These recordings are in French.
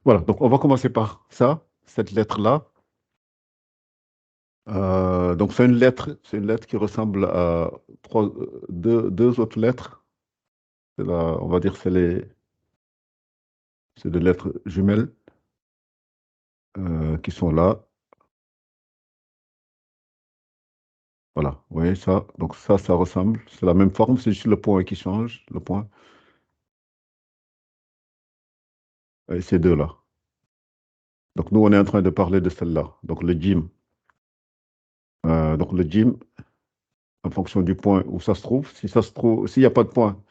Voilà, donc on va commencer par ça, cette lettre-là. Donc c'est une lettre qui ressemble à deux autres lettres. On va dire c'est des lettres jumelles qui sont là. Voilà, vous voyez ça. Donc ça ressemble. C'est la même forme, c'est juste le point qui change, le point. Et ces deux-là. Donc nous, on est en train de parler de celle-là. Donc le djim. Donc le djim, en fonction du point où ça se trouve, si ça se trouve, s'il n'y a pas de point,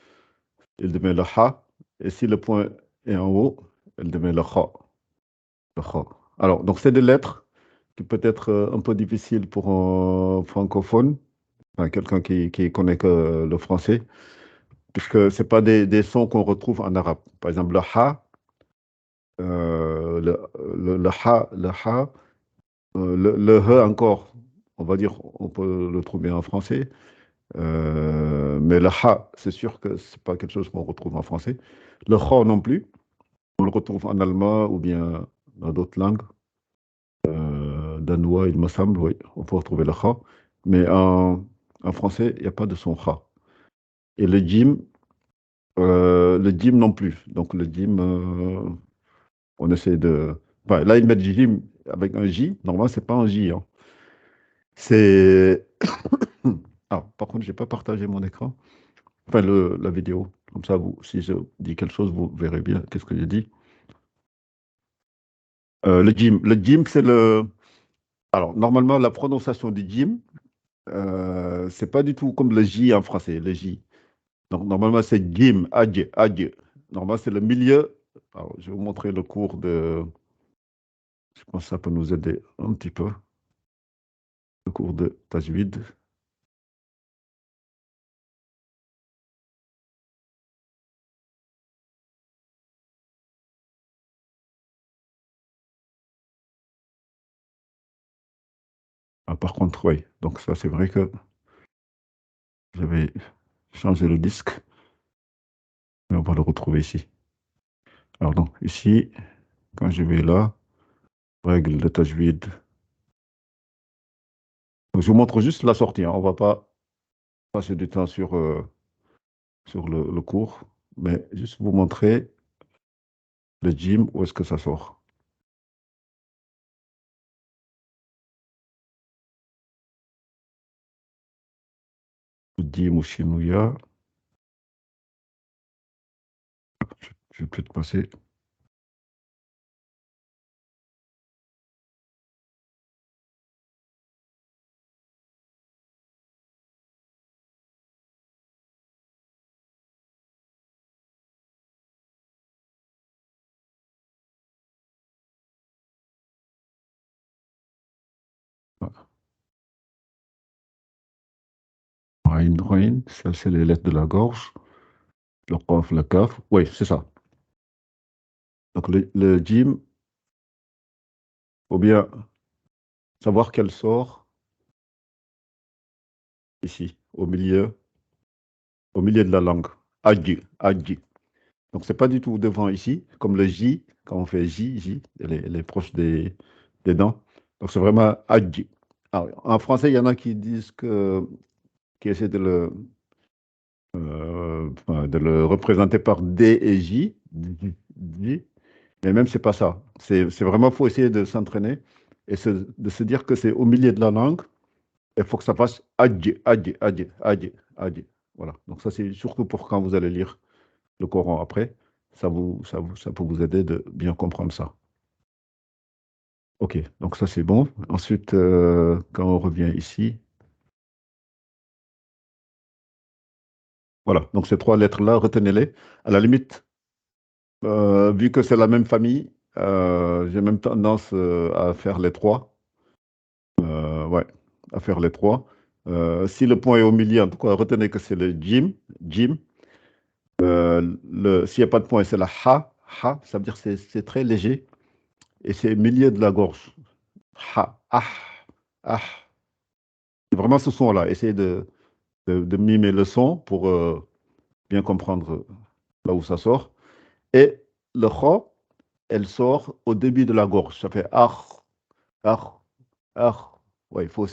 il devient le ha. Et si le point est en haut, il devient le kha. Le kha. Alors, donc c'est des lettres qui peut être un peu difficiles pour un francophone, enfin, quelqu'un qui connaît que le français, puisque ce pas des sons qu'on retrouve en arabe. Par exemple, le ha, le ha, le he encore, on va dire, on peut le trouver en français. Mais le ha, c'est sûr que c'est pas quelque chose qu'on retrouve en français. Le kha non plus. On le retrouve en allemand ou bien dans d'autres langues. Danois, il me semble, oui, on peut retrouver le kha. Mais en français, il n'y a pas de son kha. Et le djim non plus. Donc le djim, on essaie de. Enfin, là, ils mettent djim avec un J. Normalement, c'est pas un J, hein. C'est. Ah, par contre, je n'ai pas partagé mon écran. Enfin, la vidéo. Comme ça, si je dis quelque chose, vous verrez bien qu'est-ce que j'ai dit. Le djim, c'est le. Alors, normalement, la prononciation du djim, c'est pas du tout comme le J en français, le J. Donc, normalement, c'est djim, adj, adj. Normalement, c'est le milieu. Alors, je vais vous montrer le cours de. Je pense que ça peut nous aider un petit peu. Le cours de Tajwid. Ah, par contre, oui. Donc, ça, c'est vrai que j'avais changé le disque. Mais on va le retrouver ici. Alors, donc, ici, quand je vais là, règle de Tajwid. Donc, je vous montre juste la sortie, hein. On ne va pas passer du temps sur le cours, mais juste vous montrer le gym, où est-ce que ça sort. Le gym ou Shinouya. Je vais peut-être passer. Aïn, Aïn, ça c'est les lettres de la gorge. Le Qaf, le Kaf. Oui, c'est ça. Donc le gym, faut bien savoir qu'elle sort ici, au milieu de la langue. Adji, adji. Donc c'est pas du tout devant ici, comme le J, quand on fait J, elle est proche des dents. Donc c'est vraiment adji. Alors, en français, il y en a qui disent qui essaient enfin, de le représenter par D et J, mais même c'est pas ça. C'est vraiment, faut essayer de s'entraîner et de se dire que c'est au milieu de la langue. Il faut que ça fasse adji, adji, adji, adji, adji. Voilà. Donc ça, c'est surtout pour quand vous allez lire le Coran après. Ça peut vous aider de bien comprendre ça. Ok, donc ça c'est bon. Ensuite, quand on revient ici, voilà. Donc ces trois lettres-là, retenez-les. À la limite, vu que c'est la même famille, j'ai même tendance à faire les trois. Ouais, à faire les trois. Si le point est au milieu, en tout cas, retenez que c'est le jim, jim. S'il n'y a pas de point, c'est la ha, ha. Ça veut dire que c'est très léger et c'est au milieu de la gorge. Ha, ah, ah. C'est vraiment ce son-là. Essayez de mimer le son pour bien comprendre là où ça sort. Et le kha, elle sort au début de la gorge. Ça fait ar, ar, ar. Ouais, faut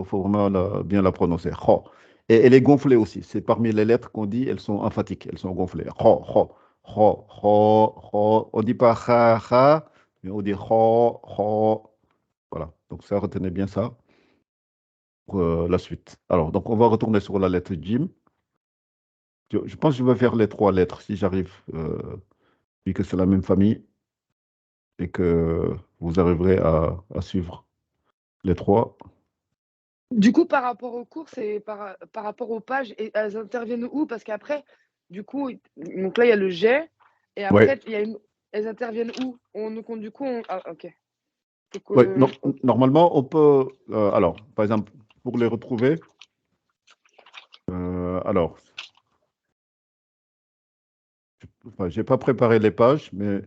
vraiment bien la prononcer. Kho. Et elle est gonflée aussi. C'est parmi les lettres qu'on dit, elles sont emphatiques, elles sont gonflées. Kho, kho, kho, kho, kho. On dit pas kha, kha, mais on dit kho, kho. Voilà. Donc ça, retenez bien ça pour la suite. Alors, donc on va retourner sur la lettre Jim. Je pense que je vais faire les trois lettres si j'arrive, vu que c'est la même famille et que vous arriverez à suivre les trois. Du coup, par rapport aux courses et par rapport aux pages, et elles interviennent où? Parce qu'après, du coup, donc là, il y a le jet, et Ouais, après, elles interviennent où? Donc, du coup, ah, ok. ouais. Ok. Normalement, on peut. Alors, par exemple, pour les retrouver, alors, enfin, j'ai pas préparé les pages, mais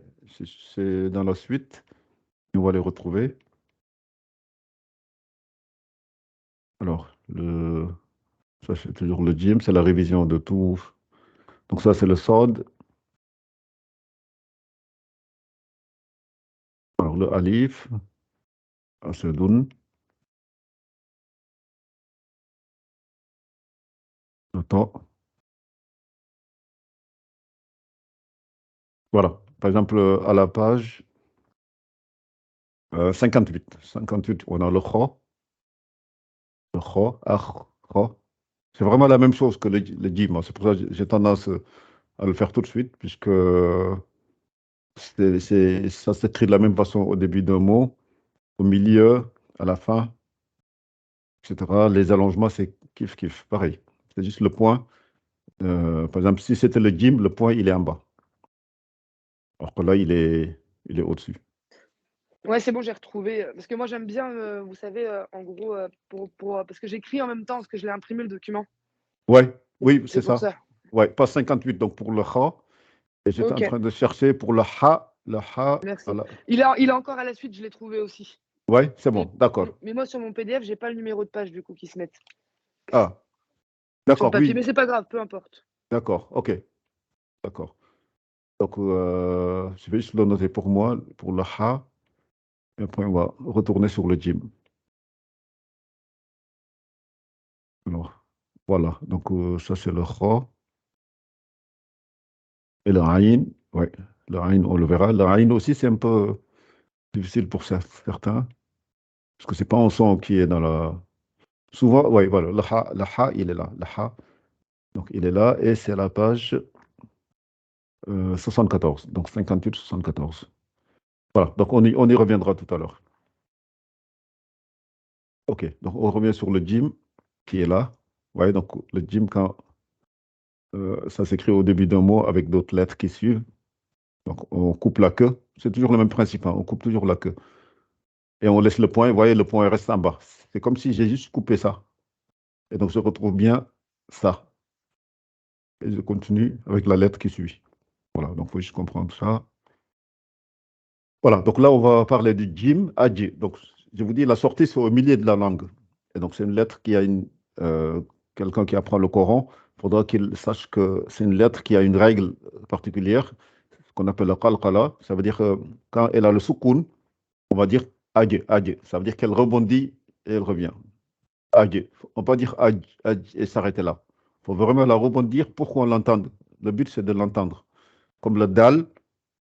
c'est dans la suite. On va les retrouver. Alors, ça c'est toujours le gym, c'est la révision de tout. Donc ça c'est le SOD. Alors le alif, Asedoun, le temps. Voilà. Par exemple, à la page 58. 58, on a le kho, akh, kho. C'est vraiment la même chose que le gym, hein. C'est pour ça que j'ai tendance à le faire tout de suite, puisque ça s'écrit de la même façon au début d'un mot, au milieu, à la fin, etc. Les allongements, c'est kiff kiff, pareil. C'est juste le point. Par exemple, si c'était le gym, le point, il est en bas. Alors que là, il est au-dessus. Ouais, c'est bon, j'ai retrouvé. Parce que moi, j'aime bien, vous savez, en gros, parce que j'écris en même temps, parce que je l'ai imprimé le document. Ouais, oui, c'est C'est pour ça. ça. Ouais, pas 58, donc pour le kha. Et j'étais en Ok, train de chercher pour le ha. Le ha, merci. Il est encore à la suite, je l'ai trouvé aussi. ouais, c'est Mais, bon, d'accord. mais moi, sur mon PDF, j'ai pas le numéro de page, du coup, qui se met Ah, sur le d'accord, papier. oui, Mais c'est pas grave, peu importe. d'accord, ok, d'accord. Donc, je vais juste le noter pour moi, pour le ha. Et après, on va retourner sur le gym. Alors, voilà, donc ça, c'est le kha. Et le aïn, ouais, le aïn, on le verra. Le aïn aussi, c'est un peu difficile pour certains, parce que c'est pas un son qui est dans la. Souvent, oui, voilà, le ha, il est là. Le ha, donc il est là, et c'est la page 74, donc 58, 74. Voilà, donc on y reviendra tout à l'heure. Ok, donc on revient sur le gym qui est là. Ouais, donc le gym, quand ça s'écrit au début d'un mot avec d'autres lettres qui suivent, donc on coupe la queue. C'est toujours le même principe, hein, on coupe toujours la queue. Et on laisse le point, vous voyez, le point reste en bas. C'est comme si j'ai juste coupé ça. Et donc je retrouve bien ça. Et je continue avec la lettre qui suit. Voilà, donc il faut juste comprendre ça. Voilà, donc là, on va parler du jim, adji. Donc, je vous dis, la sortie, c'est au milieu de la langue. Et donc, c'est une lettre qui a quelqu'un qui apprend le Coran, il faudra qu'il sache que c'est une lettre qui a une règle particulière, ce qu'on appelle le qalqala. Ça veut dire que quand elle a le soukoun, on va dire adji, adji. Ça veut dire qu'elle rebondit et elle revient. Adji. On ne peut pas dire adji, adji et s'arrêter là. Il faut vraiment la rebondir pour qu'on l'entende. Le but, c'est de l'entendre. Comme le dal,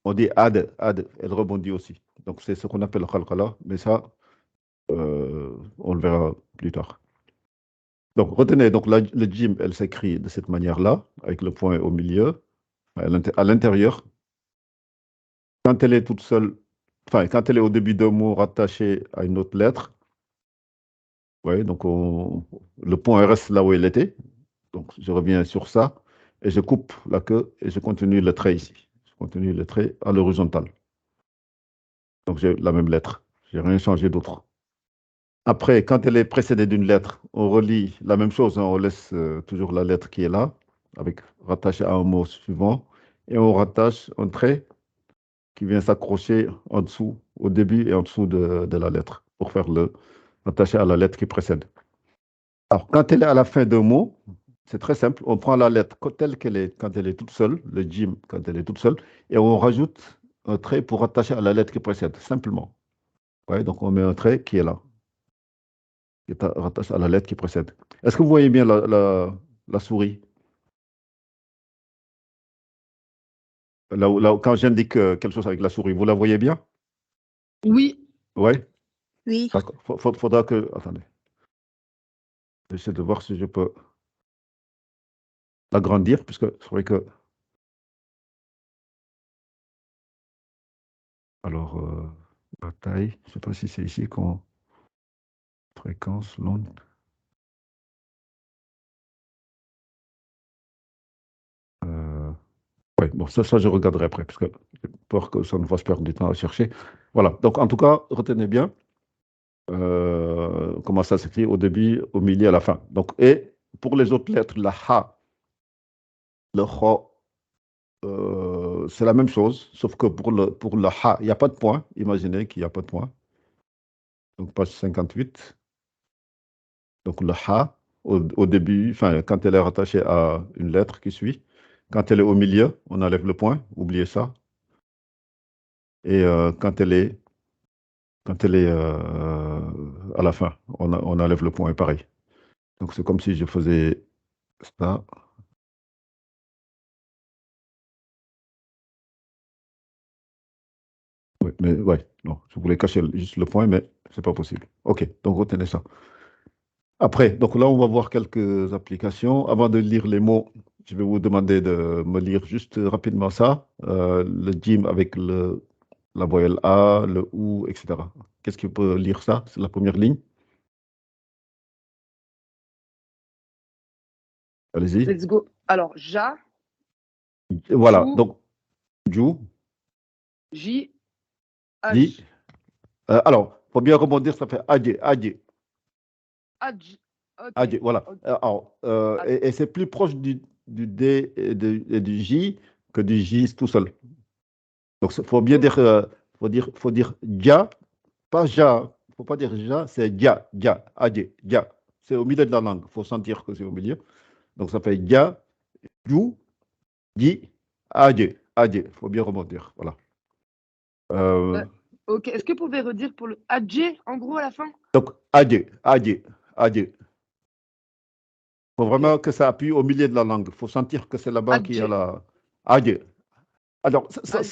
on dit ad, ad, elle rebondit aussi. Donc c'est ce qu'on appelle le khalqala, mais ça, on le verra plus tard. Donc retenez, donc le jim, elle s'écrit de cette manière-là, avec le point au milieu, à l'intérieur. Quand elle est toute seule, enfin, quand elle est au début d'un mot rattaché à une autre lettre, ouais, donc le point reste là où il était. Donc je reviens sur ça, et je coupe la queue, et je continue le trait ici. Je continue le trait à l'horizontale. Donc j'ai la même lettre. Je n'ai rien changé d'autre. Après, quand elle est précédée d'une lettre, on relie la même chose, hein, on laisse toujours la lettre qui est là, avec rattachée à un mot suivant, et on rattache un trait qui vient s'accrocher en dessous, au début et en dessous de la lettre, pour faire le rattacher à la lettre qui précède. Alors, quand elle est à la fin d'un mot, c'est très simple, on prend la lettre telle qu'elle est, quand elle est toute seule, le jim, quand elle est toute seule, et on rajoute un trait pour rattacher à la lettre qui précède, simplement. Ouais, donc on met un trait qui est là, qui est rattaché à la lettre qui précède. Est-ce que vous voyez bien la souris? Quand j'indique quelque chose avec la souris, vous la voyez bien? Oui. Oui. Oui. D'accord. Faudra que... Attendez. J'essaie de voir si je peux l'agrandir, puisque c'est vrai que... Alors, la taille, je ne sais pas si c'est ici qu'on... Fréquence, l'onde. Oui, bon, ça, je regarderai après, parce que j'ai peur que ça nous fasse perdre du temps à chercher. Voilà, donc en tout cas, retenez bien comment ça s'écrit au début, au milieu, à la fin. Donc, et pour les autres lettres, la ha, le ho, c'est la même chose, sauf que pour le ha, il n'y a pas de point. Imaginez qu'il n'y a pas de point. Donc, page 58. Donc, le ha, au début, enfin, quand elle est rattachée à une lettre qui suit, quand elle est au milieu, on enlève le point, oubliez ça. Et quand elle est à la fin, on enlève le point pareil. Donc, c'est comme si je faisais ça. Oui, mais ouais, non, je voulais cacher juste le point, mais c'est pas possible. OK, donc retenez ça. Après, donc là, on va voir quelques applications. Avant de lire les mots, je vais vous demander de me lire juste rapidement ça. Le gym avec la voyelle A, le OU, etc. Qu'est-ce qui peut lire ça? C'est la première ligne. Allez-y. Let's go. Alors, Ja, Voilà, Jou, donc, Ju, J, Di. H. Alors, il faut bien rebondir, ça fait Adje, Adje, Adj. Ok. Adje, voilà. Ok. Alors, Adj. et c'est plus proche du D et du J que du J tout seul. Donc, il faut bien dire, faut dire ja, pas ja. Il ne faut pas dire ja, c'est ja, ja, adje, ja. C'est au milieu de la langue. Il faut sentir que c'est au milieu. Donc, ça fait ja, ju, di, adje, adje. Il faut bien rebondir. Voilà. Euh, ok. Est-ce que vous pouvez redire pour le Adj, en gros, à la fin? Donc, adje, adje, adje. Il faut Ok. vraiment que ça appuie au milieu de la langue. Il faut sentir que c'est là-bas qu'il y a Adj. la adje. Alors, Adj.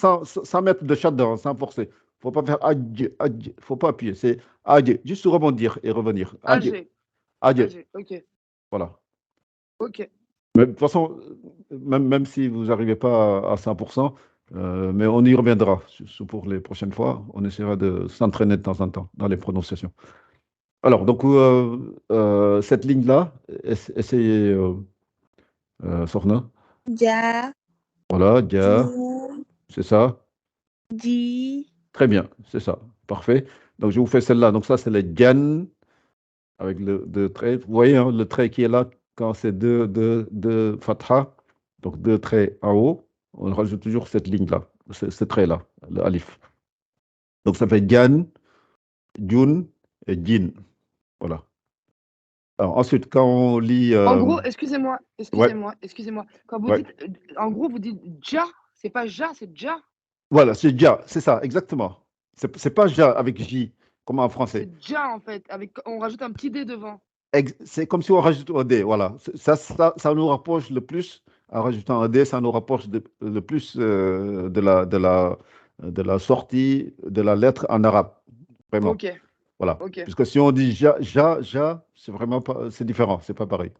sans mettre de chat sans forcer. Il ne faut pas faire adje, adje. Il ne faut pas appuyer. C'est adje. Juste rebondir et revenir. Adje, Adj. adje. Adj. Ok. Voilà. Ok. Mais de toute façon, même si vous n'arrivez pas à 100%, mais on y reviendra pour les prochaines fois. On essaiera de s'entraîner de temps en temps dans les prononciations. Alors, donc, cette ligne-là, essayez, Sorna. Ja, Voilà, dia, Ju, c'est ça. Di. Très bien, c'est ça. Parfait. Donc, je vous fais celle-là. Donc, ça, c'est le djan avec le deux traits. Vous voyez hein, le trait qui est là quand c'est deux fatha, donc deux traits en haut. On rajoute toujours cette ligne-là, ce trait-là, le alif. Donc, ça fait djan, djun et djin. Voilà. Alors, ensuite, quand on lit. En gros, excusez-moi. Ouais, Excusez-moi. Quand vous ouais. dites. En gros, vous dites Ja. C'est pas Ja, c'est Ja. Voilà, c'est dja, c'est ça, exactement. C'est pas ja avec J, comme en français. C'est Ja, en fait. On rajoute un petit D devant. C'est comme si on rajoute un D, voilà. Ça nous rapproche le plus, en rajoutant un D, ça nous rapproche le plus de la sortie de la lettre en arabe. Vraiment. Ok. Voilà. Ok. Puisque si on dit ja, c'est vraiment pas, c'est différent, c'est pas pareil.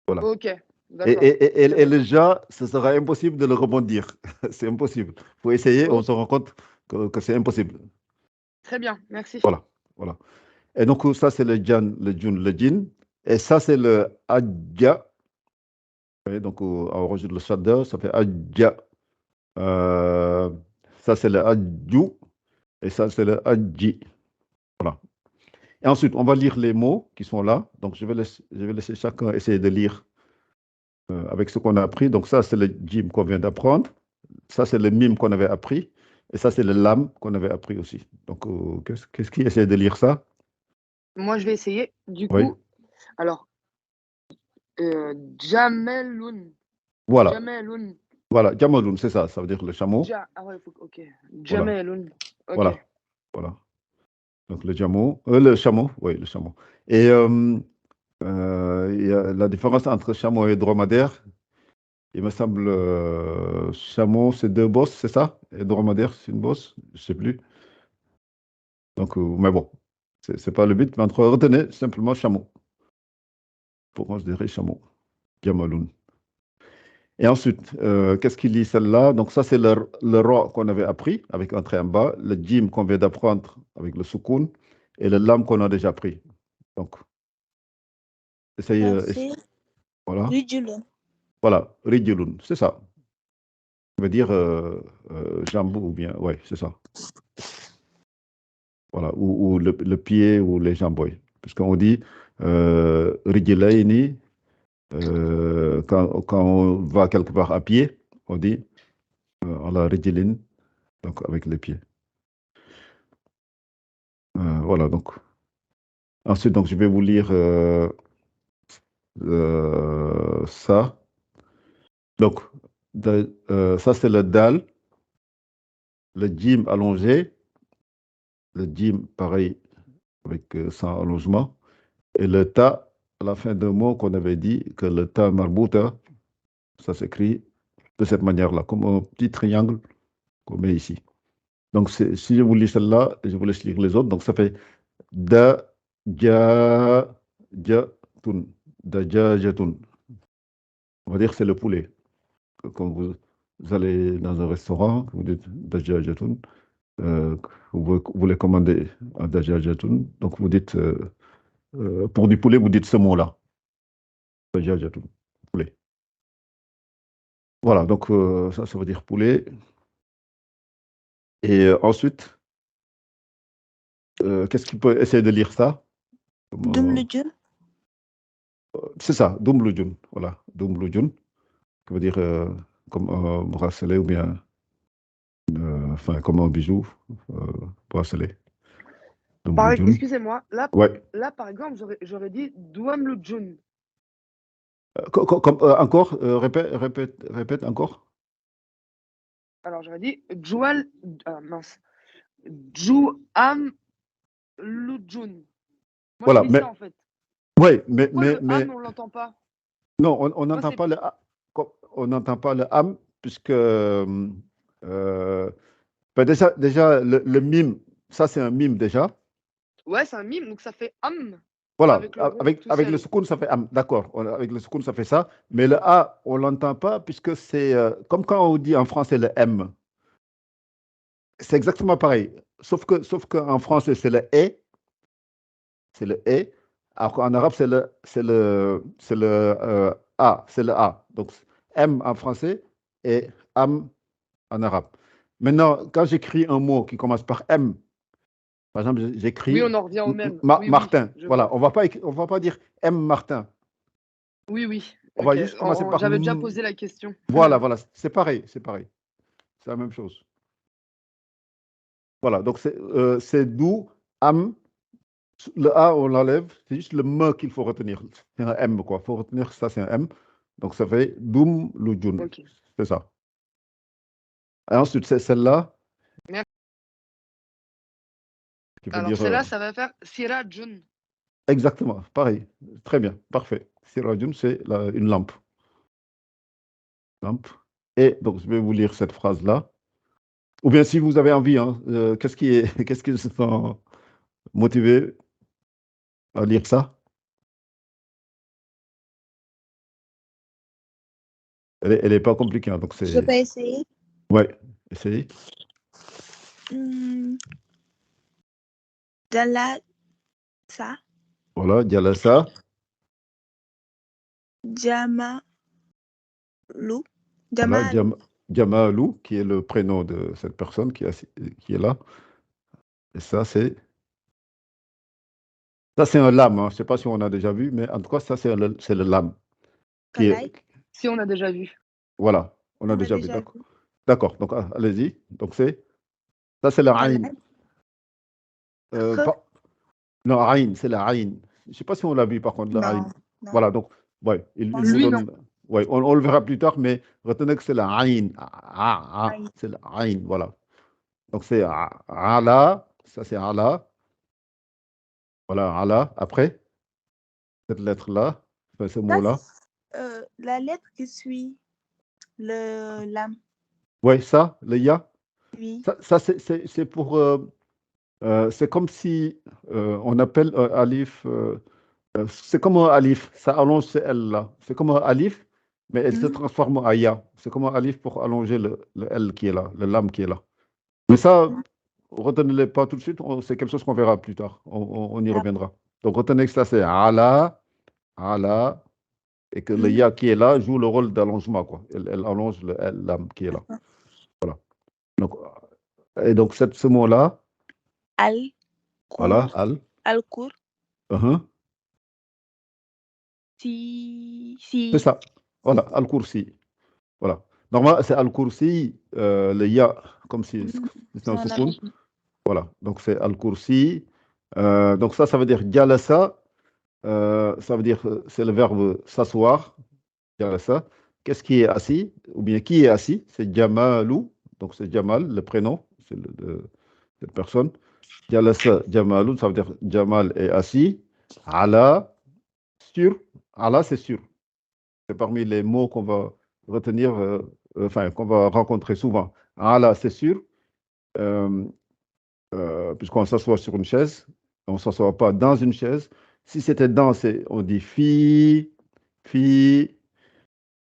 Voilà. Ok. Et, D'accord. et, et, Très et bien. le ja, ce sera impossible de le rebondir. C'est impossible. Il faut essayer, on Ok. se rend compte que c'est impossible. Très bien. Merci. Voilà. Voilà. Et donc, ça, c'est le jan, le jun, le jin. Et ça, c'est le adja. Et donc, on rajoute le shadda, ça fait adja. Euh, ça, c'est le adju. Et ça, c'est le adji. Voilà. Et ensuite, on va lire les mots qui sont là. Donc, je vais laisser chacun essayer de lire avec ce qu'on a appris. Donc, ça, c'est le jim qu'on vient d'apprendre. Ça, c'est le mime qu'on avait appris. Et ça, c'est le lam qu'on avait appris aussi. Donc, qu'est-ce qui essaie de lire ça? Moi, je vais essayer. Du Oui. coup, alors, Jameloun. Voilà. Jameloun. Voilà, Jamaloun, c'est ça veut dire le chameau. Ah ouais, ok. Voilà. Jameloun. Ok. Voilà. Donc le chameau, oui, le chameau. Et il y a la différence entre chameau et dromadaire, il me semble, chameau, c'est 2 bosses, c'est ça? Et dromadaire, c'est une bosse, je ne sais plus. Donc, mais bon, c'est pas le but, mais retenez simplement chameau. Pour considérer chameau, Jamaloun. Et ensuite, qu'est-ce qu'il lit celle-là? Donc ça, c'est le ro qu'on avait appris avec un trait en bas, le jim qu'on vient d'apprendre avec le soukoun, et le lam qu'on a déjà appris. Donc, essayez. C'est Voilà. Rijulun. Voilà, rijulun, c'est ça. Ça veut dire jambe ou bien, ouais, c'est ça. Voilà, ou le pied ou les jambes, oui. Puisqu'on dit rijlaini, quand on va quelque part à pied, on dit ala rijlin, donc avec les pieds. Voilà, donc. Ensuite, donc, je vais vous lire ça. Donc, ça, c'est le dal, le jim allongé, le jim pareil avec sans allongement, et le ta à la fin d'un mot qu'on avait dit que le ta marbuta, ça s'écrit de cette manière-là, comme un petit triangle qu'on met ici. Donc, si je vous lis celle-là, je vous laisse lire les autres. Donc, ça fait da, ja, tun, da, ja, tun. On va dire que c'est le poulet. Quand vous allez dans un restaurant, vous dites Daja Jatoun, vous voulez commander un Daja Jatoun, donc vous dites, pour du poulet, vous dites ce mot-là, Daja Jatoun, poulet. Voilà, donc ça veut dire poulet. Et ensuite, qu'est-ce qu'il peut essayer de lire ça? Dumlujun. C'est ça, Dumblujun, voilà, Dumblujun, qui veut dire comme un bracelet ou bien, enfin, comme un bijou, bracelet. Excusez-moi, là, Ouais. là, par exemple, j'aurais dit Douamlujun. Encore, répète encore. Alors, j'aurais dit mince. Jouam Lujun. Moi, Voilà, je dis ça, en fait. ouais, mais On l'entend pas. non, on n'entend pas le on n'entend pas le am puisque déjà le mime, ça c'est un mime déjà. Ouais, c'est un mime, donc ça fait am. Voilà, Avec le soukoun, ça fait am, d'accord. Avec le soukoun, ça fait ça. Mais le a, on l'entend pas puisque c'est comme quand on dit en français le m. C'est exactement pareil. Sauf qu'en français, c'est le e. C'est le e. Alors qu'en arabe, c'est le a. C'est le a. Donc, m en français et am en arabe. Maintenant, quand j'écris un mot qui commence par m, par exemple, j'écris. Oui, on en revient au même. Martin. Oui, voilà, on va pas dire M Martin. Oui. On va juste commencer par. J'avais déjà posé la question. Voilà, c'est pareil. C'est la même chose. Voilà, donc c'est d'où am. Le A, on l'enlève. C'est juste le M qu'il faut retenir. C'est un M, quoi. Il faut retenir que ça, c'est un M. Donc, ça fait Doum Lujun. Okay. C'est ça. Et ensuite, c'est celle-là. Alors, celle-là, ça va faire Sirajun. Exactement, pareil. Très bien, parfait. Sirajun, c'est une lampe. Et donc, je vais vous lire cette phrase-là. Ou bien, si vous avez envie, hein, qu'est-ce qui se sent motivé à lire ça? Elle est pas compliquée. Hein, donc Je peux essayer. Ouais, essayez. Jalasa. Voilà, Jalasa. Jamalu. Voilà, Jamalou, qui est le prénom de cette personne qui est là. Et ça, c'est un lame. Hein. Je ne sais pas si on a déjà vu, mais en tout cas, ça, c'est le lame. Si, on a déjà vu. Voilà, on a déjà vu. D'accord, donc allez-y. Donc, ça, c'est la aïn. Non, aïn, c'est la aïn. Je ne sais pas si on l'a vu, par contre, la aïn. Voilà, donc, ouais, il nous donne Ouais, on le verra plus tard, mais retenez que c'est la aïn. Aïn. C'est la aïn, voilà. Donc c'est ala, ça c'est ala. Voilà, ala. Après, cette lettre-là, enfin, ce Ça, mot-là. la lettre qui suit l'âme. Ouais, ça, le ya. Oui. Ça c'est pour. C'est comme si on appelle alif. C'est comme un alif, ça allonge ce L là. C'est comme un alif, mais elle se Mhm. transforme en ya. C'est comme un alif pour allonger le L qui est là, le lam qui est là. Mais ça, retenez-le pas tout de suite, c'est quelque chose qu'on verra plus tard. On y Ah, reviendra. Donc retenez que ça c'est ala, et que le mhm. ya qui est là joue le rôle d'allongement, quoi. Elle allonge le L lam qui est là. Voilà. Donc, et donc ce mot-là, voilà, Al-Kur. Al-Kur. c'est Si. ça. Voilà, al-kursi. Voilà. Normalement, c'est al-kursi, le ya, comme si c'est un Son soukoun. âme. Voilà. Donc, c'est al-kursi. Donc, ça veut dire jalasa. Ça veut dire, c'est le verbe s'asseoir. Jalasa. Qu'est-ce qui est assis? Ou bien qui est assis? C'est Jamalou. Donc, c'est Jamal, le prénom. C'est cette personne. Jalasa, Jamalou, ça veut dire Jamal est assis. Ala, sur. Ala, c'est sûr. C'est parmi les mots qu'on va retenir, enfin, qu'on va rencontrer souvent. Ala, c'est sûr, euh, puisqu'on s'assoit sur une chaise, on ne s'assoit pas dans une chaise. Si c'était dans, on dit fi,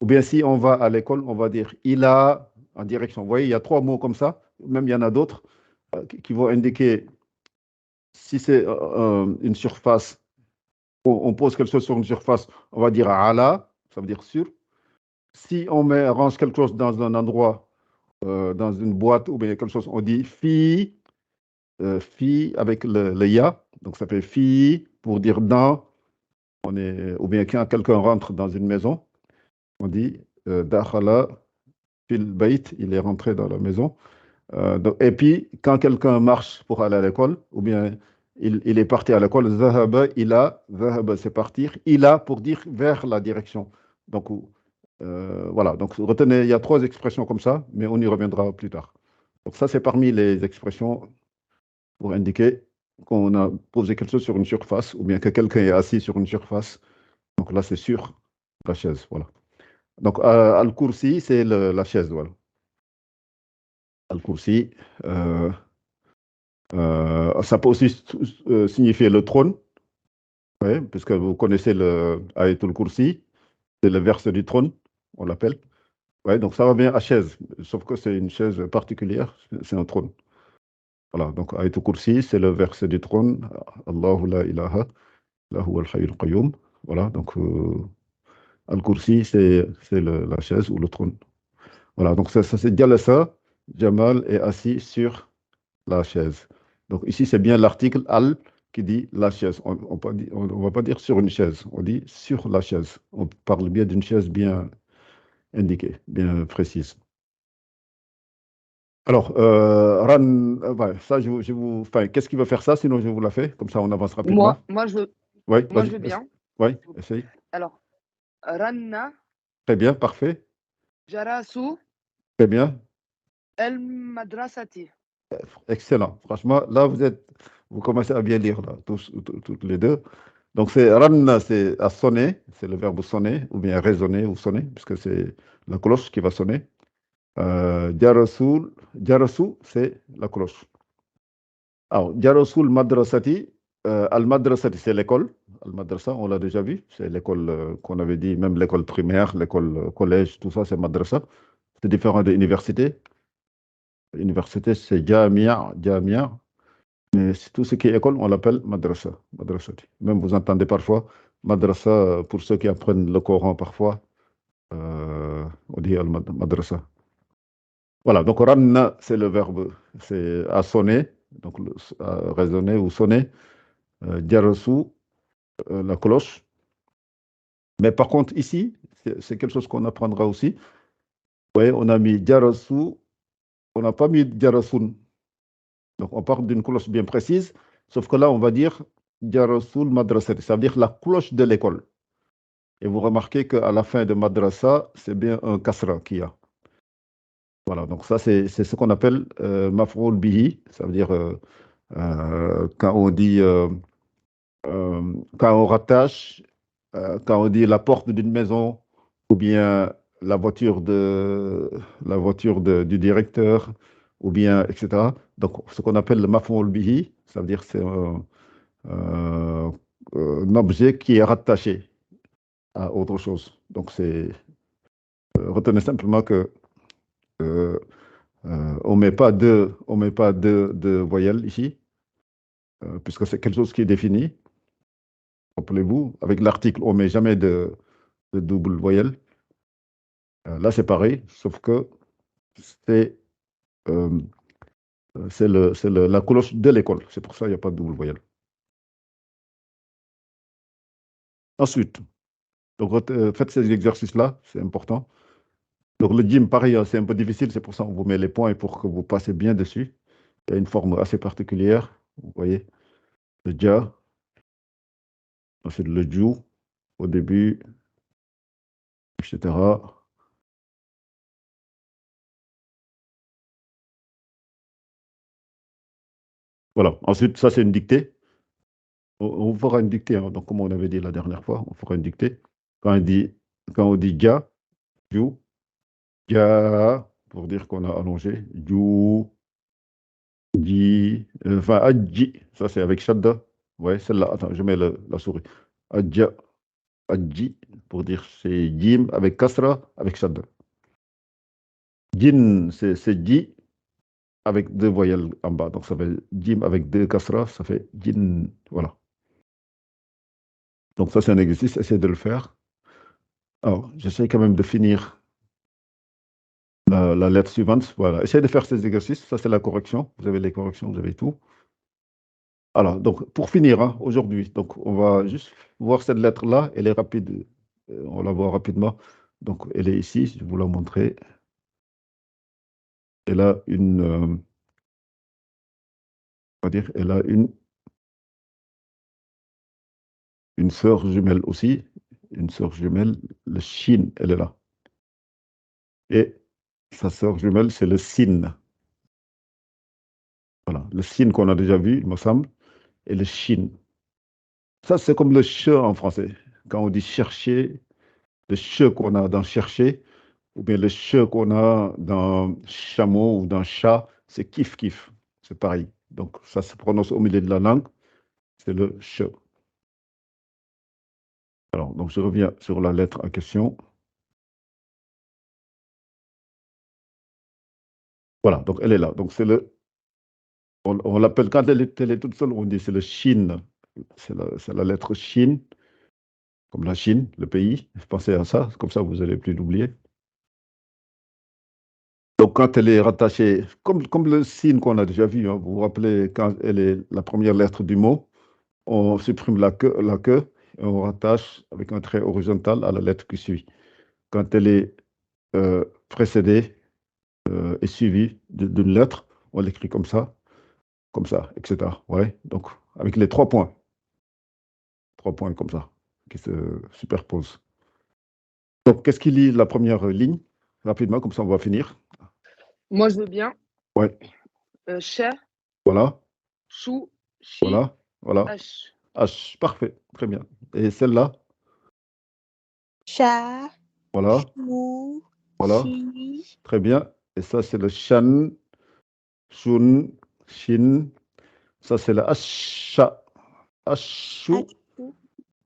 ou bien si on va à l'école, on va dire il a en direction. Vous voyez, il y a trois mots comme ça, même il y en a d'autres qui vont indiquer si c'est une surface, on pose quelque chose sur une surface, on va dire ala, ça veut dire sur. Si on range quelque chose dans un endroit, dans une boîte ou bien quelque chose, on dit fi avec le ya, donc ça fait fi pour dire dans, ou bien quand quelqu'un rentre dans une maison, on dit dakhala fil bayt, il est rentré dans la maison. Et puis, quand quelqu'un marche pour aller à l'école, ou bien il est parti à l'école, zahaba c'est partir, il a pour dire vers la direction. Donc, voilà, donc retenez, il y a trois expressions comme ça, mais on y reviendra plus tard. Donc ça, c'est parmi les expressions pour indiquer qu'on a posé quelque chose sur une surface, ou bien que quelqu'un est assis sur une surface. Donc là, c'est sur la chaise, voilà. Donc, al-kursi, c'est la chaise, voilà. Al-kursi, ça peut aussi signifier le trône, ouais, puisque vous connaissez le Ayatul Kursi, c'est le verset du trône, on l'appelle. Ouais, donc ça revient à chaise, sauf que c'est une chaise particulière, c'est un trône. Voilà, donc Ayatul Kursi, c'est le verset du trône, Allahu la ilaha, lahu al-hayyul qayyum. Voilà, donc Al-Kursi, c'est la chaise ou le trône. Voilà, donc ça c'est Jalasa, Jamal est assis sur la chaise. Donc ici, c'est bien l'article al qui dit la chaise. On ne va pas dire sur une chaise, on dit sur la chaise. On parle bien d'une chaise bien indiquée, bien précise. Alors, ouais, ça, enfin, qu'est-ce qui va faire ça? Sinon, je vous la fais, comme ça, on avance rapidement. Moi, je Oui, moi, vas-y. je veux bien. Oui, essaye. Alors, Ranna, Très bien, parfait. Jarasu, Très bien, El Madrasati. excellent. Franchement, là, vous commencez à bien lire, là, toutes les deux. Donc, c'est ranna, c'est à sonner, c'est le verbe sonner, ou bien résonner ou sonner, puisque c'est la cloche qui va sonner. Jarasu, c'est la cloche. Alors, Jarasul madrasati, al-madrasati, c'est l'école. Al-madrasa, on l'a déjà vu, c'est l'école qu'on avait dit, même l'école primaire, l'école collège, tout ça, c'est madrasa. C'est différent de l'université. L'université, c'est jamia. Mais tout ce qui est école, on l'appelle madrasa, madrasati. Même vous entendez parfois madrasa, pour ceux qui apprennent le Coran parfois, on dit al-madrasa. Voilà, donc ranna, c'est le verbe, c'est à sonner, donc à résonner ou sonner. Jarasu, la cloche. Mais par contre, ici, c'est quelque chose qu'on apprendra aussi. Vous voyez, on a mis jarasu, on n'a pas mis jarasun. Donc on parle d'une cloche bien précise, sauf que là, on va dire jarasul madrasati, ça veut dire la cloche de l'école. Et vous remarquez qu'à la fin de madrasa, c'est bien un kasra qu'il y a. Voilà, donc ça, c'est ce qu'on appelle maf'oul bihi. Ça veut dire quand on dit, quand on rattache, quand on dit la porte d'une maison ou bien la voiture du directeur ou bien, etc. Donc, ce qu'on appelle le maf'oul bihi, ça veut dire c'est euh, un objet qui est rattaché à autre chose. Donc, retenez simplement que euh, on met pas de voyelles ici, puisque c'est quelque chose qui est défini. Rappelez-vous, avec l'article, on met jamais de double voyelle. Là, c'est pareil, sauf que c'est euh, la cloche de l'école. C'est pour ça qu'il n'y a pas de double voyelle. Ensuite, donc, faites ces exercices-là, c'est important. Donc, le gym, pareil, hein, c'est un peu difficile, c'est pour ça qu'on vous met les points pour que vous passez bien dessus. Il y a une forme assez particulière, vous voyez, le ja, ensuite le ju au début, etc. Voilà, ensuite, ça, c'est une dictée. On fera une dictée, hein. Donc, comme on avait dit la dernière fois, on fera une dictée. Quand on dit ja, ju, ja, pour dire qu'on a allongé, ju, ji, enfin, adji, ça c'est avec shadda. Ouais, celle-là, attends, je mets la souris. Adja, adji, pour dire c'est jim avec kasra, avec shadda. Jin, c'est ji avec deux voyelles en bas. Donc, ça fait jim avec deux kasra, ça fait jin. Voilà. Donc, ça, c'est un exercice, essayez de le faire. Alors, j'essaie quand même de finir la lettre suivante. Voilà, essayez de faire ces exercices. Ça, c'est la correction. Vous avez les corrections, vous avez tout. Alors, donc, pour finir, hein, aujourd'hui, donc, on va juste voir cette lettre-là. Elle est rapide. On la voit rapidement. Donc, elle est ici. Je vais vous la montrer. Elle a on va dire, elle a une sœur jumelle aussi. Une sœur jumelle, le shin, elle est là. Et sa sœur jumelle, c'est le sin. Voilà, le sin qu'on a déjà vu, il me semble, et le shin. Ça, c'est comme le che en français. Quand on dit chercher, le che qu'on a dans chercher, ou bien le che qu'on a dans chameau ou dans chat, c'est kiff kiff. C'est pareil. Donc, ça se prononce au milieu de la langue, c'est le che. Alors, donc je reviens sur la lettre en question. Voilà, donc elle est là. Donc, on l'appelle, quand elle est toute seule, on dit c'est le shin. C'est la lettre shin, comme la Chine, le pays. Pensez à ça, comme ça vous n'allez plus l'oublier. Donc, quand elle est rattachée, comme le signe qu'on a déjà vu, hein, vous vous rappelez, quand elle est la première lettre du mot, on supprime la queue et on rattache avec un trait horizontal à la lettre qui suit. Quand elle est précédée et suivie d'une lettre, on l'écrit comme ça, etc. Ouais, donc avec les 3 points comme ça, qui se superposent. Donc, qu'est-ce qui lie la première ligne? Rapidement, comme ça on va finir. Moi, je veux bien. Ouais, Che, voilà, chou, chi, voilà. h. H, parfait, très bien. Et celle-là, Cha, voilà, chou, voilà, chi, très bien. Et ça, c'est le shan, shun, shin. Ça, c'est le asha, ashu, achou,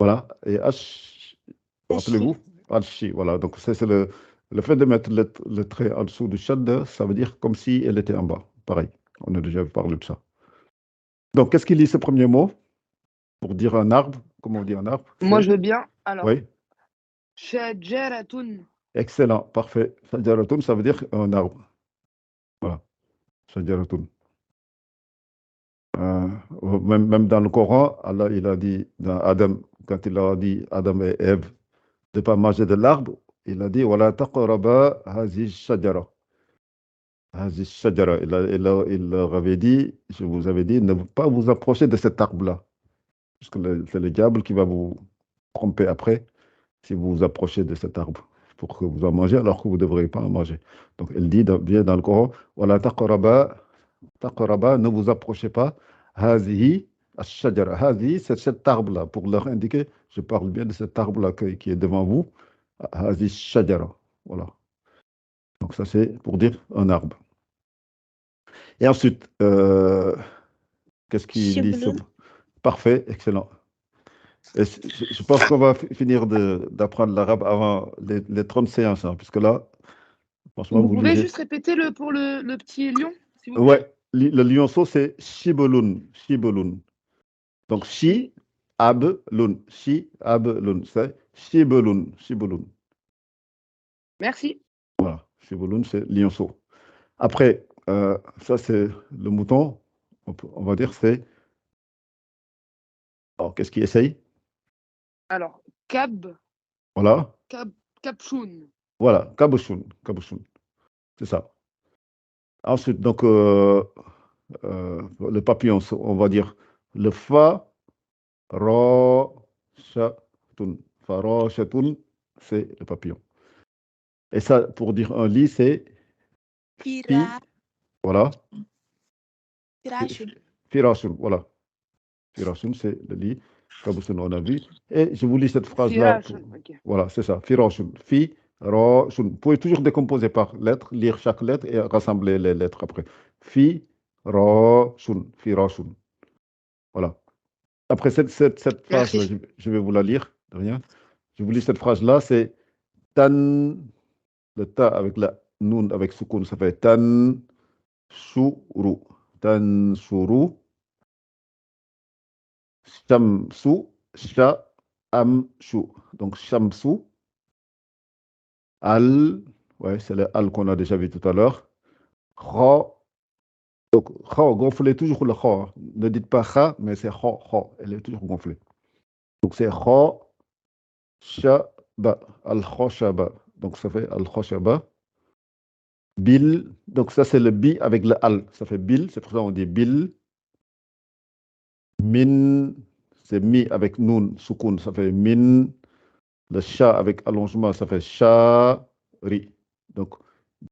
voilà. Et ash, achi. rappelez-vous, ashi, voilà. Donc, ça, c'est le fait de mettre le trait en dessous du shad, ça veut dire comme si elle était en bas. Pareil, on a déjà parlé de ça. Donc, qu'est-ce qu'il lit ce premier mot pour dire un arbre? Comment on dit un arbre? Moi, C'est, je veux bien. Alors, oui, shajaratun. excellent, parfait. Shajaratun, ça veut dire un arbre. Voilà, shajaratun. Même dans le Coran, Allah, il a dit, dans Adam, quand il a dit Adam et Ève de ne pas manger de l'arbre, il a dit, Wala taqraba hazi shajara. Hazi shajara. Il leur avait dit, je vous avais dit, ne pas vous approcher de cet arbre-là. Parce que c'est le diable qui va vous tromper après. si vous vous approchez de cet arbre pour que vous en mangez alors que vous ne devriez pas en manger. Donc, elle dit bien dans le Coran, Wala taqraba, ne vous approchez pas, hazihi ash-shajara. Hazihi, c'est cet arbre-là, pour leur indiquer, je parle bien de cet arbre-là qui est devant vous, hazihi ash-shajara. Voilà. Donc, ça, c'est pour dire un arbre. Et ensuite, qu'est-ce qu'il dit sur... Shibloun. Parfait, excellent. Et je pense qu'on va finir d'apprendre l'arabe avant les 30 séances, hein, puisque là, franchement, Vous vous pouvez lisez. juste répéter pour le petit lion, s'il vous plaît? Ouais, le lionceau, c'est Shibelun. Shibelun. Donc, Shi, Ab, Lun. Shi, Ab, Lun. C'est Shibelun. Shibelun. Merci. Voilà. Shibelun, c'est lionceau. Après, ça, c'est le mouton. On va dire, c'est. Alors, qu'est-ce qu'il essaye? Alors, Voilà. Kapchoun. Voilà. Kabushun. Kabushun. C'est ça. Ensuite, donc, le papillon, on va dire le fa, ra, shatun. Fa, ra, shatun, c'est le papillon. Et ça, pour dire un lit, c'est fi, Fira. voilà. Firashun. Firashun, voilà. Firashun, c'est le lit. Kabushun, on a vu. Et je vous lis cette phrase-là. Firashun, ok. Voilà, c'est ça. Firashun. Fi, ra, shun. Vous pouvez toujours décomposer par lettre, lire chaque lettre et rassembler les lettres après. Fi, ra, shun. Firashun. Voilà. Après cette phrase-là, Merci. je vais vous la lire, de rien. Je vous lis cette phrase-là, c'est tan, le ta avec la noun avec soukoun, ça fait tan, shuru. Tan, shuru, shamsu, sha, am, shu. Donc, shamsu, al, ouais, c'est le al qu'on a déjà vu tout à l'heure. Kha, donc, kha, gonflez toujours le kha. Hein. Ne dites pas kha, mais c'est kha, kha. Elle est toujours gonflée. Donc, c'est kha, shaba, al-khoshaba. Donc, ça fait al-khoshaba. Bil, donc ça c'est le bi avec le al. Ça fait bil, c'est pour ça qu'on dit bil. Min, c'est mi avec nun, soukoun, ça fait min. Le sha avec allongement, ça fait shari. Donc,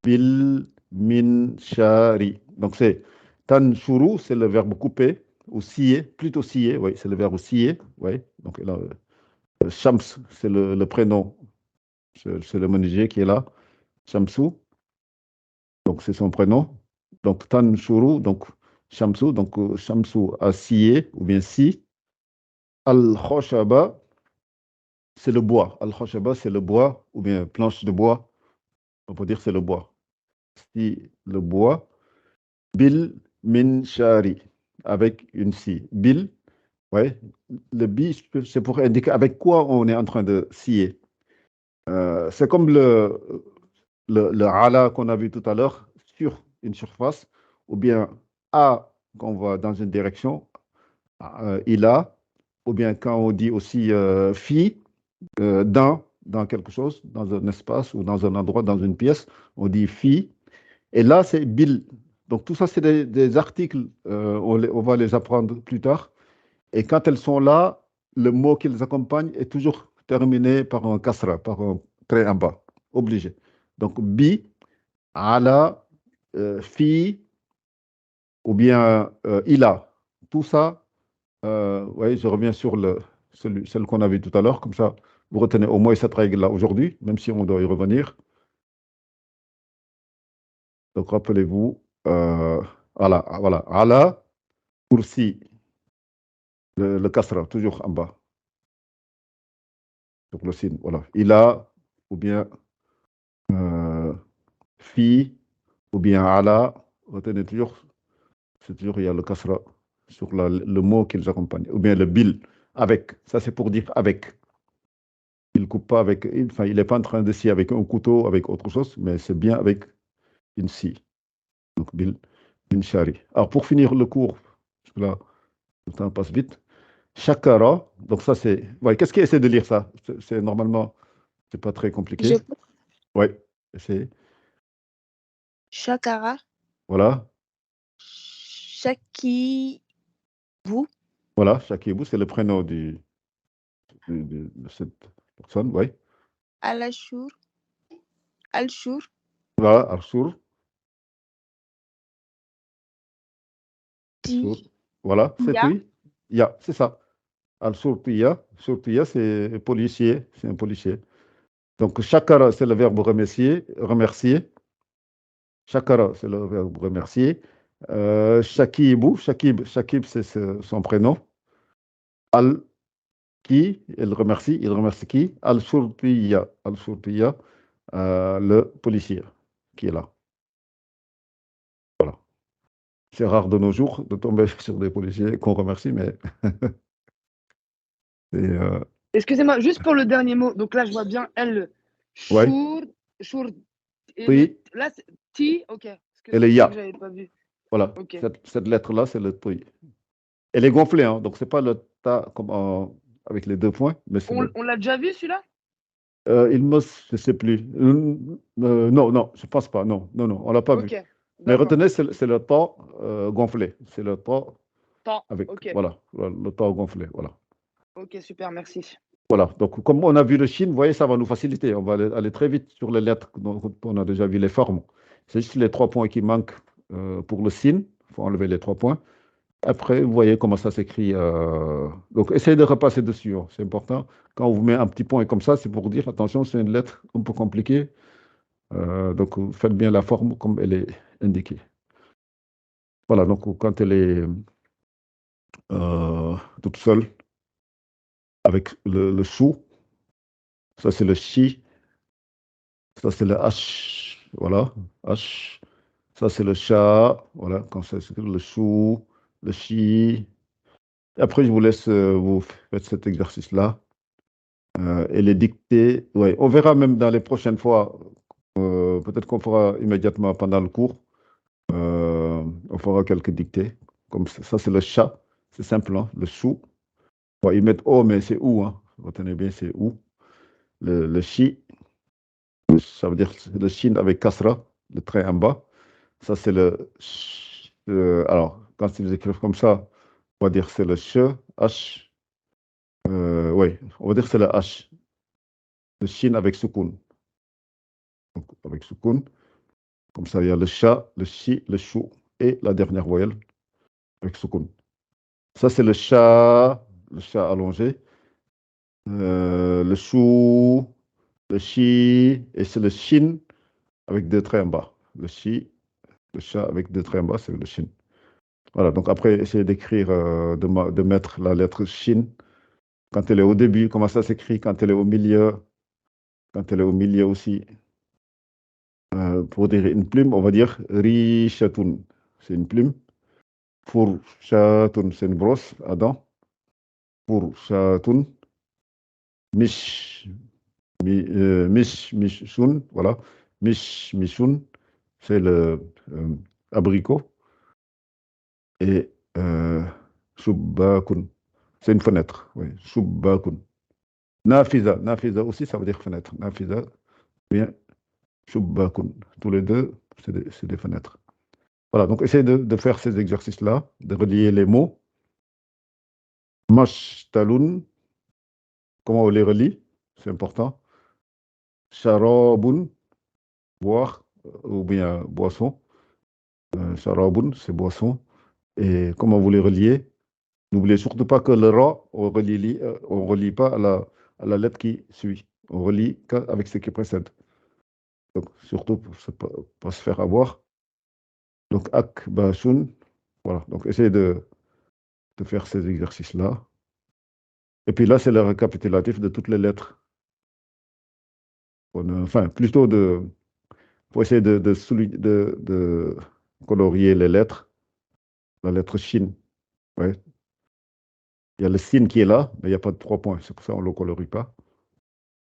bil, min, shari. Donc, c'est tanshuru, c'est le verbe couper, ou scier, plutôt scier, oui, c'est le verbe scier, oui. Donc, là, Shams, c'est le prénom, c'est le menuisier qui est là, Shamsu, donc c'est son prénom. Donc, tanshuru, donc Shamsu, donc Shamsu a scié, ou bien si. Al-Khoshaba, c'est le bois. Al-Khoshaba, c'est le bois, ou bien planche de bois. On peut dire c'est le bois. Si le bois, bil min shari, avec une si. Bil, ouais, le bi, c'est pour indiquer avec quoi on est en train de scier. C'est comme le ala qu'on a vu tout à l'heure sur une surface, ou bien a qu'on va dans une direction, il a, ou bien quand on dit aussi fi, dans quelque chose, dans un espace ou dans un endroit, dans une pièce, on dit fi. Et là, c'est bil. Donc tout ça, c'est des articles, on va les apprendre plus tard. Et quand elles sont là, le mot qui les accompagne est toujours terminé par un kasra, par un trait en bas, obligé. Donc bi, ala, fi, ou bien ila. Tout ça, ouais, je reviens sur celle qu'on a vue tout à l'heure, comme ça, vous retenez au moins cette règle-là aujourd'hui, même si on doit y revenir. Donc, rappelez-vous, voilà, voilà, ala, kursi, le kasra, toujours en bas, sur le signe, voilà. Ila, ou bien fi, ou bien ala, retenez toujours, c'est toujours, il y a le kasra sur le mot qui les accompagne, ou bien le bil, avec, ça c'est pour dire avec. Il coupe pas avec, enfin, il n'est pas en train de scier avec un couteau, avec autre chose, mais c'est bien avec une scie. Donc, bil, bin shari. Alors, pour finir le cours, parce que là, le temps passe vite. Shakara, donc ça c'est. Ouais, qu'est-ce qui essaie de lire ça? C'est normalement, c'est pas très compliqué. Je Oui, c'est. Shakara. Voilà, Shaki. Vous. voilà, Shakibou, c'est le prénom de cette Son, oui. Al-Ashur. Al-Shur. Voilà, Al-Shur. Ti. Voilà, c'est Ya. oui. Ya, c'est ça. Al-Shurtiya. Shurtiya, c'est policier, c'est un policier. Donc, shakara, c'est le verbe remercier, remercier. Shakara, c'est le verbe remercier. Shakibu, Shakib, c'est son prénom. Al, qui, il remercie qui? Al-Shurtiya, Al-Shurtiya, le policier qui est là. Voilà. C'est rare de nos jours de tomber sur des policiers qu'on remercie, mais c'est, Excusez-moi, juste pour le dernier mot. Donc là, je vois bien elle. ouais, Shur. Et oui, là, c'est ti. Ok. Parce que et c'est le ça que ya. j'avais pas vu. Voilà, Ok. cette lettre-là, c'est le oui. Elle est gonflée, hein, donc c'est pas le ta comme avec les deux points, mais c'est le. On l'a déjà vu celui-là? Je sais plus. Non, non, je pense pas. Non, non, non, on l'a pas vu. Ok. Mais D'accord. retenez, c'est le temps gonflé. C'est le temps Temps. avec, Ok. voilà, le temps gonflé, voilà. Ok, super, merci. Voilà, donc comme on a vu le Chine, vous voyez, ça va nous faciliter. On va aller très vite sur les lettres dont on a déjà vu les formes. C'est juste les 3 points qui manquent pour le Sin. Il faut enlever les 3 points. Après, vous voyez comment ça s'écrit. Donc, essayez de repasser dessus, hein, c'est important. Quand on vous met un petit point comme ça, c'est pour dire, attention, c'est une lettre un peu compliquée. Donc, vous faites bien la forme comme elle est indiquée. Voilà, donc quand elle est toute seule, avec le chou, ça c'est le chi, ça c'est le h, voilà, h. Ça c'est le chat, voilà, quand ça s'écrit le chou, le chi. Après, je vous laisse vous faites cet exercice-là. Et les dictées, ouais, on verra même dans les prochaines fois. Peut-être qu'on fera immédiatement pendant le cours. On fera quelques dictées. Comme ça, c'est le chat. C'est simple, hein, le chou. Bon, ils mettent O, mais c'est ou, hein. Retenez bien, c'est ou. Le chi, ça veut dire le shin avec kasra, le trait en bas. Ça, c'est alors, quand ils écrivent comme ça, on va dire c'est le che, H. Oui, on va dire c'est le H. Le shin avec soukoun. Donc, avec soukoun. Comme ça, il y a le chat, le chi, le chou et la dernière voyelle avec soukoun. Ça, c'est le chat allongé. Le chou, le chi, et c'est le shin avec deux traits en bas. Le chi, le chat avec deux traits en bas, c'est le shin. Voilà, donc après, essayez d'écrire, de mettre la lettre shin quand elle est au début, comment ça s'écrit, quand elle est au milieu, quand elle est au milieu aussi. Pour dire une plume, on va dire rishatun, c'est une plume. Pour chatun, c'est une brosse à dents. Pour chatun, mish, mishun, voilà. Mishun, c'est le abricot. Et shubbakun, c'est une fenêtre, oui, shubbakun. Nafiza aussi, ça veut dire fenêtre. Nafiza, bien, shubbakun. Tous les deux, c'est des fenêtres. Voilà, donc essayez de faire ces exercices-là, de relier les mots. Mashtalun, comment on les relie? C'est important. Sharabun, boire, ou bien boisson. Sharabun, c'est boisson. Et comment vous les reliez? N'oubliez surtout pas que le ra, on relie pas à la lettre qui suit. On relie qu'avec ce qui précède. Donc, surtout pour ne pas se faire avoir. Donc, ak, bashun. Voilà. Donc, essayez de faire ces exercices-là. Et puis là, c'est le récapitulatif de toutes les lettres. Enfin, plutôt pour essayer de colorier les lettres. La lettre Shin. Ouais. Il y a le sin qui est là, mais il n'y a pas de 3 points. C'est pour ça qu'on ne le colorie pas.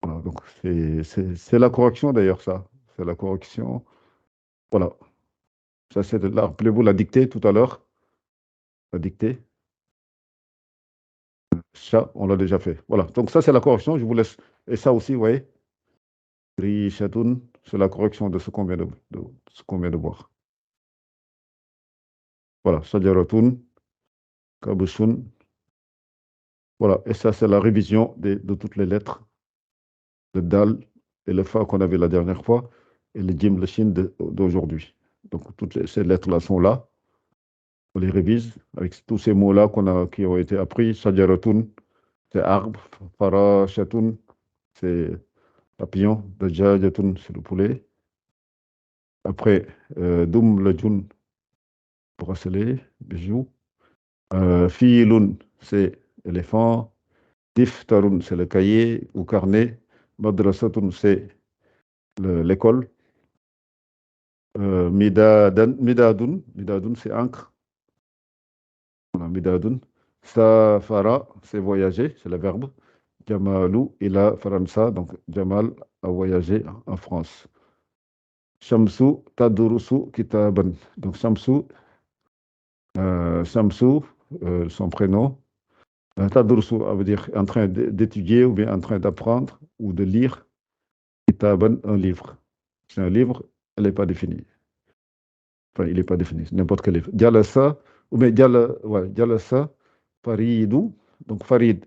Voilà, donc, c'est la correction d'ailleurs, ça. C'est la correction. Voilà. Ça, c'est là. Rappelez-vous la dictée tout à l'heure. La dictée. Ça, on l'a déjà fait. Voilà. Donc, ça, c'est la correction. Je vous laisse. Et ça aussi, vous voyez. Rishatun, c'est la correction de ce qu'on vient ce qu'on vient de voir. Voilà. Shajaratun, Kabushun. Voilà. Et ça, c'est la révision de toutes les lettres le dal et le fa qu'on avait la dernière fois, et le jim, le shin d'aujourd'hui. Donc, toutes ces lettres-là sont là. On les révise avec tous ces mots-là qui ont été appris. Shajaratun, c'est arbre. Farashatun, c'est papillon. Dajajatun, c'est le poulet. Après, Dum le jun, bracelet, bijoux. Fiilun, c'est éléphant. Diftarun, c'est le cahier ou carnet. Madrasatun, c'est l'école. Midadun, c'est encre. Voilà, midadun. Safara, c'est voyager, c'est le verbe. Jamalu, ila Faransa, donc Jamal a voyagé en France. Shamsu, Tadurusu, Kitaban. Donc Shamsu, son prénom. Tadurusu, ça veut dire en train d'étudier ou bien en train d'apprendre ou de lire. Kitaban, un livre. C'est un livre, elle n'est pas définie. Enfin, il n'est pas défini, n'importe quel livre. Jalasa, ou bien Jalasa, Faridou, donc Farid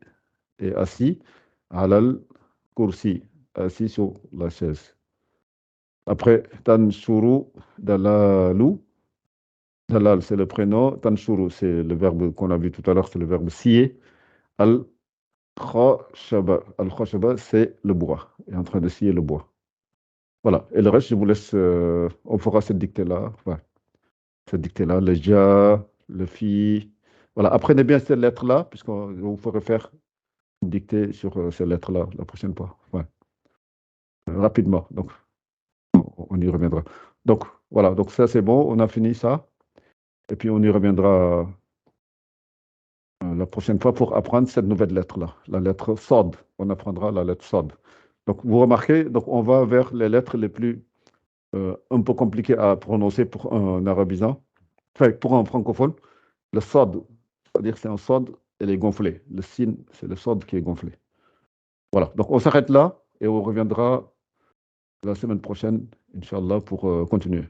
est assis, Alal Kursi, assis sur la chaise. Après, Tanshuru, Dalalu, Dalal, c'est le prénom, Tanshuru, c'est le verbe qu'on a vu tout à l'heure, c'est le verbe scier. Al-Khashaba, c'est le bois, il est en train de scier le bois. Voilà, et le reste, je vous laisse, on fera cette dictée-là. Ouais. Cette dictée-là, le ja, le fi. Voilà, apprenez bien ces lettres-là, puisqu'on vous ferait faire une dictée sur ces lettres-là la prochaine fois. Ouais. Rapidement, donc on y reviendra. Donc voilà, donc ça c'est bon, on a fini ça. Et puis on y reviendra la prochaine fois pour apprendre cette nouvelle lettre-là, la lettre Sod. On apprendra la lettre Sod. Donc vous remarquez, donc on va vers les lettres les plus un peu compliquées à prononcer pour un arabisant, enfin pour un francophone. Le Sod, c'est-à-dire que c'est un Sod, elle est gonflée. Le sin, c'est le Sod qui est gonflé. Voilà, donc on s'arrête là et on reviendra la semaine prochaine, Inch'Allah, pour continuer.